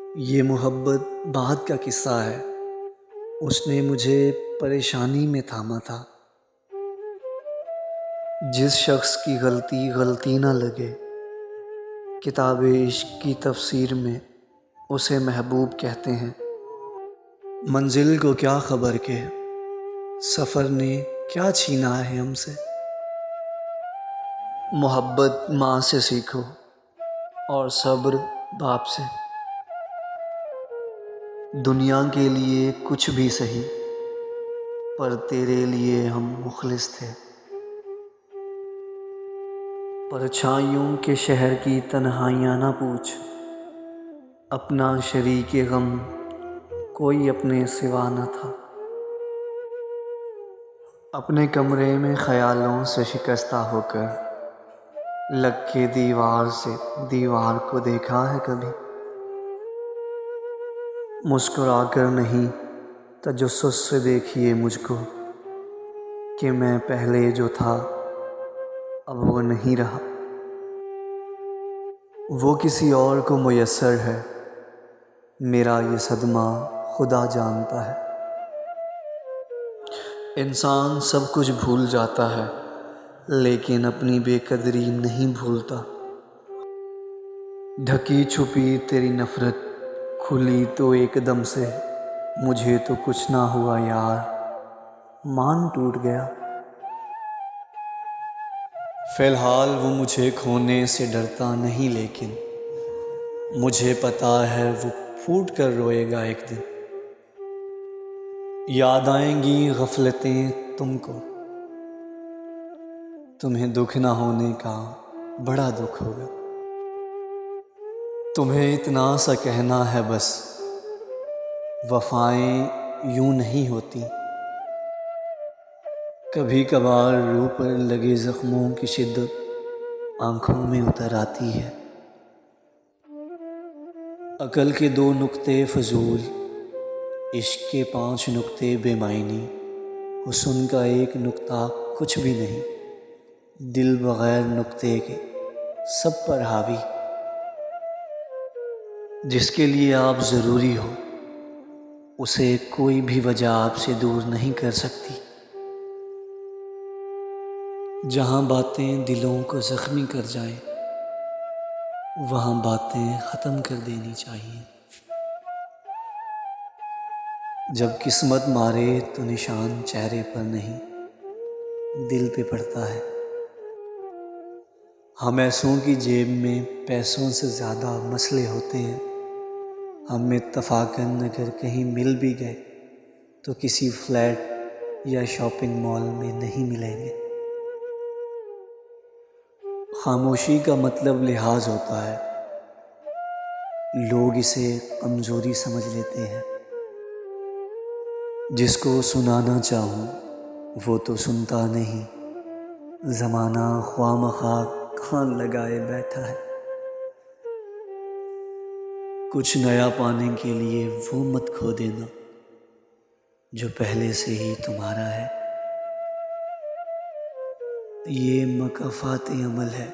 یہ محبت بعد کا قصہ ہے، اس نے مجھے پریشانی میں تھاما تھا۔ جس شخص کی غلطی غلطی نہ لگے، کتاب عشق کی تفسیر میں اسے محبوب کہتے ہیں۔ منزل کو کیا خبر کہ سفر نے کیا چھینا ہے ہم سے۔ محبت ماں سے سیکھو اور صبر باپ سے۔ دنیا کے لیے کچھ بھی سہی، پر تیرے لیے ہم مخلص تھے۔ پرچھائیوں کے شہر کی تنہائیاں نہ پوچھ، اپنا شریک غم کوئی اپنے سوا نہ تھا۔ اپنے کمرے میں خیالوں سے شکستہ ہو کر لگ کے دیوار سے دیوار کو دیکھا ہے کبھی؟ مسکرا کر نہیں تجسس سے دیکھیے مجھ کو، کہ میں پہلے جو تھا اب وہ نہیں رہا۔ وہ کسی اور کو میسر ہے، میرا یہ صدمہ خدا جانتا ہے۔ انسان سب کچھ بھول جاتا ہے، لیکن اپنی بے قدری نہیں بھولتا۔ ڈھکی چھپی تیری نفرت کھلی تو ایک دم سے، مجھے تو کچھ نہ ہوا یار، مان ٹوٹ گیا۔ فی الحال وہ مجھے کھونے سے ڈرتا نہیں، لیکن مجھے پتا ہے وہ پھوٹ کر روئے گا ایک دن۔ یاد آئیں گی غفلتیں تم کو، تمہیں دکھ نہ ہونے کا بڑا دکھ ہوگا۔ تمہیں اتنا سا کہنا ہے بس، وفائیں یوں نہیں ہوتی۔ کبھی کبھار روح پر لگے زخموں کی شدت آنکھوں میں اتر آتی ہے۔ عقل کے 2 نقطے فضول، عشق کے 5 نقطے بے معنی، حسن کا 1 نقطہ کچھ بھی نہیں، دل بغیر نقطے کے سب پر حاوی۔ جس کے لیے آپ ضروری ہو، اسے کوئی بھی وجہ آپ سے دور نہیں کر سکتی۔ جہاں باتیں دلوں کو زخمی کر جائیں، وہاں باتیں ختم کر دینی چاہیے۔ جب قسمت مارے تو نشان چہرے پر نہیں، دل پہ پڑتا ہے۔ ہم ایسوں کی جیب میں پیسوں سے زیادہ مسئلے ہوتے ہیں۔ ہم اتفاقاً اگر کہیں مل بھی گئے تو کسی فلیٹ یا شاپنگ مال میں نہیں ملیں گے۔ خاموشی کا مطلب لحاظ ہوتا ہے، لوگ اسے کمزوری سمجھ لیتے ہیں۔ جس کو سنانا چاہوں وہ تو سنتا نہیں، زمانہ خواہ مخواہ کان لگائے بیٹھا ہے۔ کچھ نیا پانے کے لیے وہ مت کھو دینا جو پہلے سے ہی تمہارا ہے۔ یہ مکافات عمل ہے،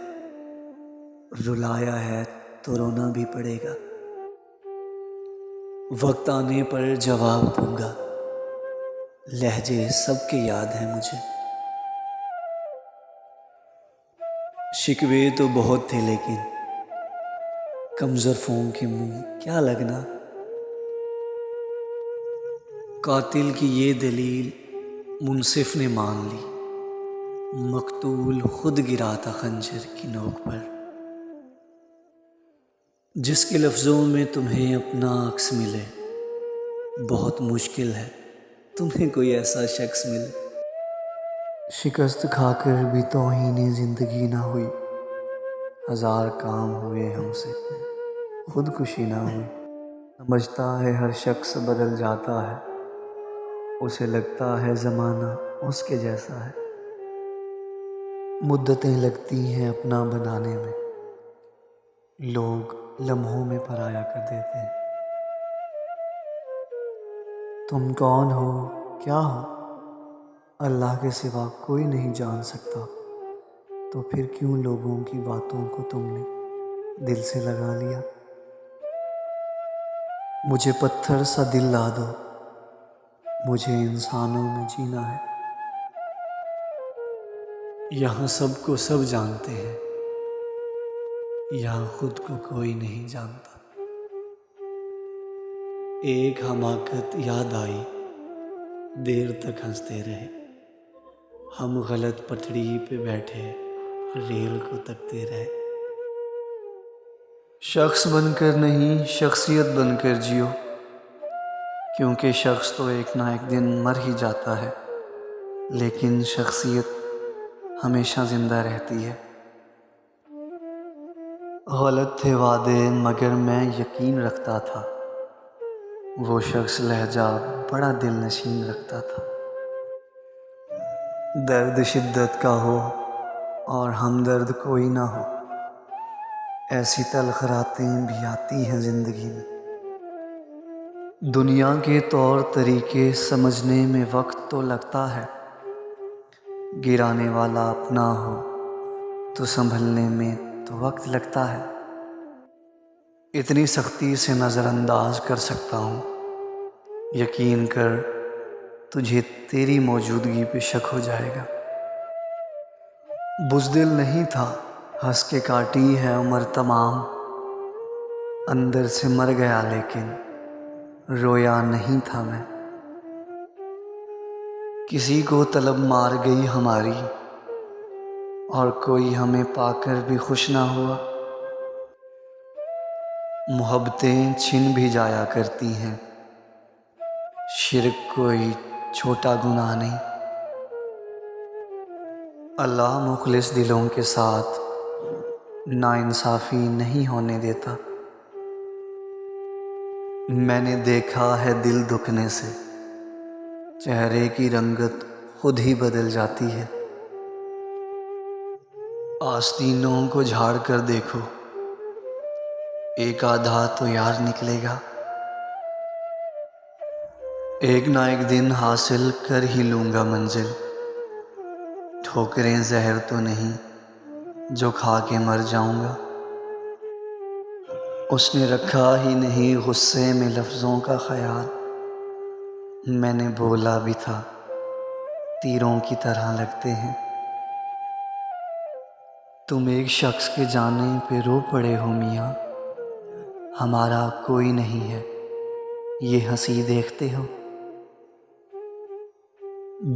رلایا ہے تو رونا بھی پڑے گا۔ وقت آنے پر جواب دوں گا، لہجے سب کے یاد ہیں مجھے۔ شکوے تو بہت تھے لیکن کم ظرفوں کے منہ کیا لگنا۔ قاتل کی یہ دلیل منصف نے مان لی، مقتول خود گرا تھا خنجر کی نوک پر۔ جس کے لفظوں میں تمہیں اپنا عکس ملے، بہت مشکل ہے تمہیں کوئی ایسا شخص ملے۔ شکست کھا کر بھی توہین زندگی نہ ہوئی، ہزار کام ہوئے ہم سے خودکشی نہ ہوئی۔ سمجھتا ہے ہر شخص بدل جاتا ہے، اسے لگتا ہے زمانہ اس کے جیسا ہے۔ مدتیں لگتی ہیں اپنا بنانے میں، لوگ لمحوں میں پرایا کر دیتے ہیں۔ تم کون ہو، کیا ہو، اللہ کے سوا کوئی نہیں جان سکتا، تو پھر کیوں لوگوں کی باتوں کو تم نے دل سے لگا لیا؟ مجھے پتھر سا دل لا دو، مجھے انسانوں میں جینا ہے۔ یہاں سب کو سب جانتے ہیں، یہاں خود کو کوئی نہیں جانتا۔ ایک حماقت یاد آئی، دیر تک ہنستے رہے۔ ہم غلط پٹڑی پہ بیٹھے، ریل کو تکتے رہے۔ شخص بن کر نہیں، شخصیت بن کر جیو، کیونکہ شخص تو ایک نہ ایک دن مر ہی جاتا ہے، لیکن شخصیت ہمیشہ زندہ رہتی ہے۔ غلط تھے وعدے مگر میں یقین رکھتا تھا، وہ شخص لہجہ بڑا دل نشین رکھتا تھا۔ درد شدت کا ہو اور ہمدرد کوئی نہ ہو، ایسی تلخ راتیں بھی آتی ہیں زندگی میں۔ دنیا کے طور طریقے سمجھنے میں وقت تو لگتا ہے، گرانے والا اپنا ہو تو سنبھلنے میں تو وقت لگتا ہے۔ اتنی سختی سے نظر انداز کر سکتا ہوں، یقین کر تجھے تیری موجودگی پہ شک ہو جائے گا۔ بزدل نہیں تھا، ہنس کے کاٹی ہے عمر تمام، اندر سے مر گیا لیکن رویا نہیں تھا میں۔ کسی کو طلب مار گئی ہماری، اور کوئی ہمیں پا کر بھی خوش نہ ہوا۔ محبتیں چھن بھی جایا کرتی ہیں، شرک کوئی چھوٹا گناہ نہیں۔ اللہ مخلص دلوں کے ساتھ ناانصافی نہیں ہونے دیتا۔ میں نے دیکھا ہے دل دکھنے سے چہرے کی رنگت خود ہی بدل جاتی ہے۔ آستینوں کو جھاڑ کر دیکھو، ایک آدھا تو یار نکلے گا۔ ایک نہ ایک دن حاصل کر ہی لوں گا منزل، ٹھوکریں زہر تو نہیں جو کھا کے مر جاؤں گا۔ اس نے رکھا ہی نہیں غصے میں لفظوں کا خیال، میں نے بولا بھی تھا تیروں کی طرح لگتے ہیں۔ تم ایک شخص کے جانے پہ رو پڑے ہو میاں، ہمارا کوئی نہیں ہے یہ ہنسی دیکھتے ہو۔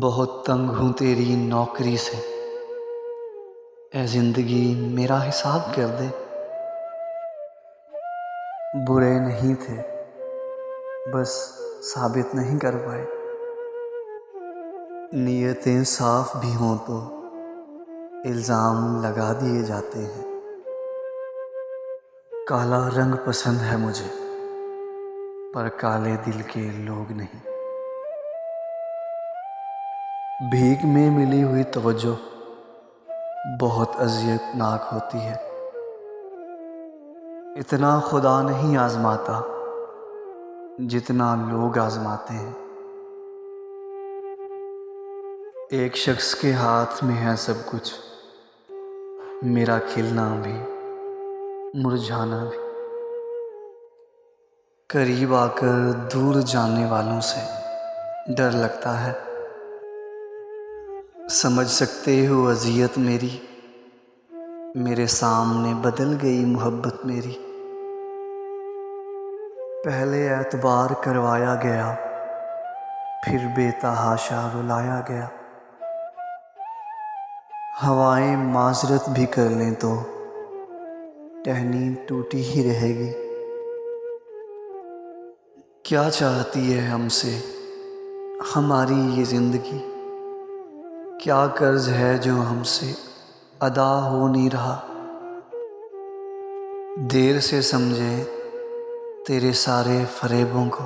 بہت تنگ ہوں تیری نوکری سے، اے زندگی میرا حساب کر دے۔ برے نہیں تھے بس ثابت نہیں کر پائے، نیتیں صاف بھی ہوں تو الزام لگا دیے جاتے ہیں۔ کالا رنگ پسند ہے مجھے پر کالے دل کے لوگ نہیں۔ بھیک میں ملی ہوئی توجہ بہت اذیت ناک ہوتی ہے۔ اتنا خدا نہیں آزماتا جتنا لوگ آزماتے ہیں۔ ایک شخص کے ہاتھ میں ہے سب کچھ، میرا کھلنا بھی مرجھانا بھی۔ قریب آ کر دور جانے والوں سے ڈر لگتا ہے۔ سمجھ سکتے ہو اذیت میری، میرے سامنے بدل گئی محبت میری۔ پہلے اعتبار کروایا گیا، پھر بے تحاشا رلایا گیا۔ ہوائیں معذرت بھی کر لیں تو ٹہنی ٹوٹی ہی رہے گی۔ کیا چاہتی ہے ہم سے ہماری یہ زندگی، کیا قرض ہے جو ہم سے ادا ہو نہیں رہا۔ دیر سے سمجھے تیرے سارے فریبوں کو،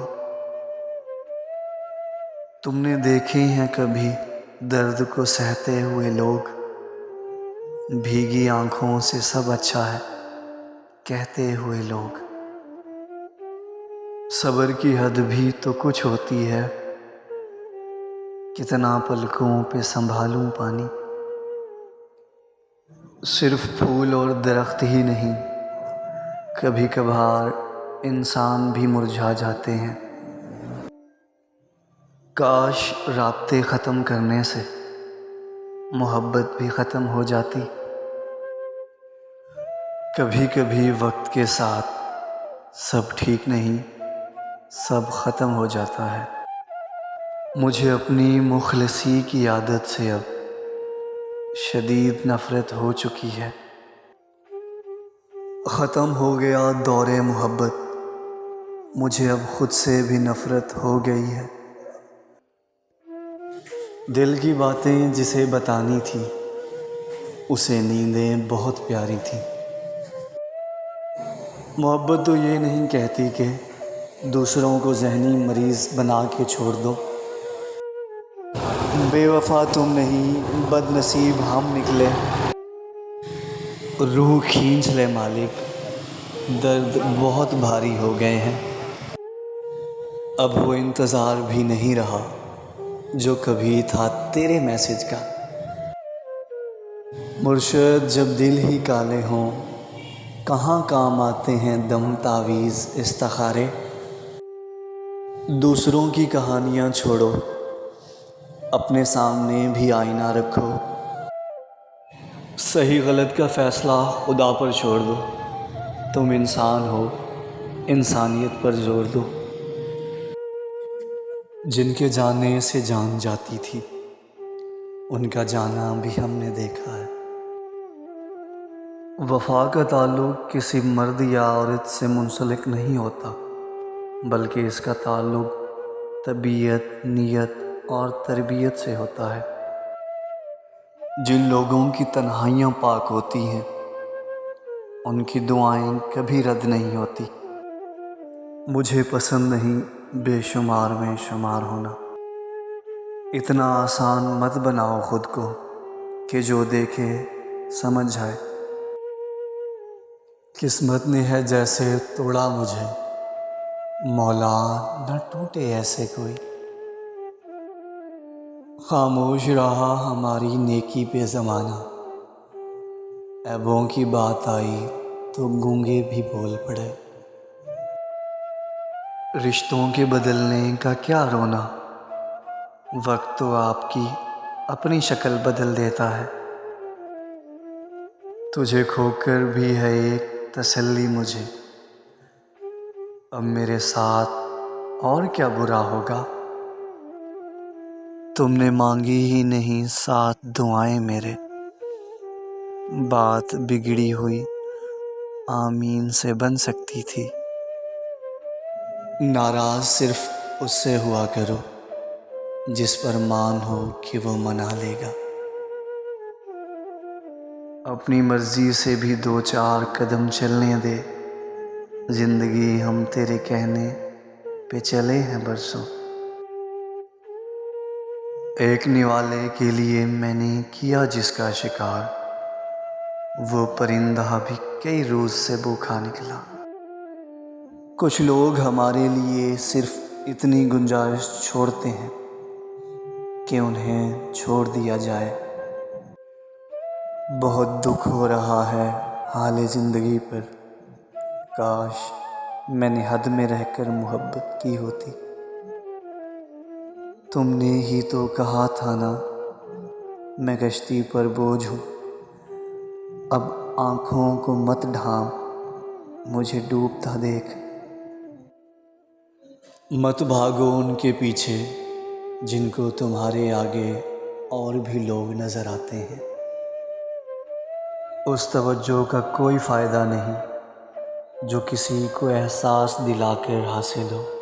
تم نے دیکھے ہیں کبھی درد کو سہتے ہوئے لوگ، بھیگی آنکھوں سے سب اچھا ہے کہتے ہوئے لوگ۔ صبر کی حد بھی تو کچھ ہوتی ہے، کتنا پلکوں پہ سنبھالوں پانی۔ صرف پھول اور درخت ہی نہیں، کبھی کبھار انسان بھی مرجھا جاتے ہیں۔ کاش رابطے ختم کرنے سے محبت بھی ختم ہو جاتی۔ کبھی کبھی وقت کے ساتھ سب ٹھیک نہیں، سب ختم ہو جاتا ہے۔ مجھے اپنی مخلصی کی عادت سے اب شدید نفرت ہو چکی ہے۔ ختم ہو گیا دور محبت، مجھے اب خود سے بھی نفرت ہو گئی ہے۔ دل کی باتیں جسے بتانی تھی، اسے نیندیں بہت پیاری تھیں۔ محبت تو یہ نہیں کہتی کہ دوسروں کو ذہنی مریض بنا کے چھوڑ دو۔ بے وفا تم نہیں، بد نصیب ہم نکلے۔ روح کھینچ لے مالک، درد بہت بھاری ہو گئے ہیں۔ اب وہ انتظار بھی نہیں رہا جو کبھی تھا تیرے میسج کا۔ مرشد جب دل ہی کالے ہوں، کہاں کام آتے ہیں دم تعویذ استخارے۔ دوسروں کی کہانیاں چھوڑو، اپنے سامنے بھی آئینہ رکھو۔ صحیح غلط کا فیصلہ خدا پر چھوڑ دو۔ تم انسان ہو، انسانیت پر زور دو۔ جن کے جانے سے جان جاتی تھی، ان کا جانا بھی ہم نے دیکھا ہے۔ وفا کا تعلق کسی مرد یا عورت سے منسلک نہیں ہوتا، بلکہ اس کا تعلق طبیعت، نیت اور تربیت سے ہوتا ہے۔ جن لوگوں کی تنہائیاں پاک ہوتی ہیں، ان کی دعائیں کبھی رد نہیں ہوتی۔ مجھے پسند نہیں بے شمار میں شمار ہونا۔ اتنا آسان مت بناؤ خود کو کہ جو دیکھے سمجھ جائے۔ قسمت نے ہے جیسے توڑا مجھے، مولا نہ ٹوٹے ایسے کوئی۔ خاموش رہا ہماری نیکی پہ زمانہ، عیبوں کی بات آئی تو گونگے بھی بول پڑے۔ رشتوں کے بدلنے کا کیا رونا، وقت تو آپ کی اپنی شکل بدل دیتا ہے۔ تجھے کھو کر بھی ہے ایک تسلی مجھے، اب میرے ساتھ اور کیا برا ہوگا۔ تم نے مانگی ہی نہیں ساتھ دعائیں میرے، بات بگڑی ہوئی آمین سے بن سکتی تھی۔ ناراض صرف اس سے ہوا کرو جس پر مان ہو کہ وہ منا لے گا۔ اپنی مرضی سے بھی دو چار قدم چلنے دے، زندگی ہم تیرے کہنے پہ چلے ہیں برسوں۔ ایک نوالے کے لیے میں نے کیا جس کا شکار، وہ پرندہ بھی کئی روز سے بھوکا نکلا۔ کچھ لوگ ہمارے لیے صرف اتنی گنجائش چھوڑتے ہیں کہ انہیں چھوڑ دیا جائے۔ بہت دکھ ہو رہا ہے حال زندگی پر، کاش میں نے حد میں رہ کر محبت کی ہوتی۔ تم نے ہی تو کہا تھا نا میں کشتی پر بوجھ ہوں، اب آنکھوں کو مت ڈھانپ، مجھے ڈوبتا دیکھ۔ مت بھاگو ان کے پیچھے جن کو تمہارے آگے اور بھی لوگ نظر آتے ہیں۔ اس توجہ کا کوئی فائدہ نہیں جو کسی کو احساس دلا کر حاصل ہو۔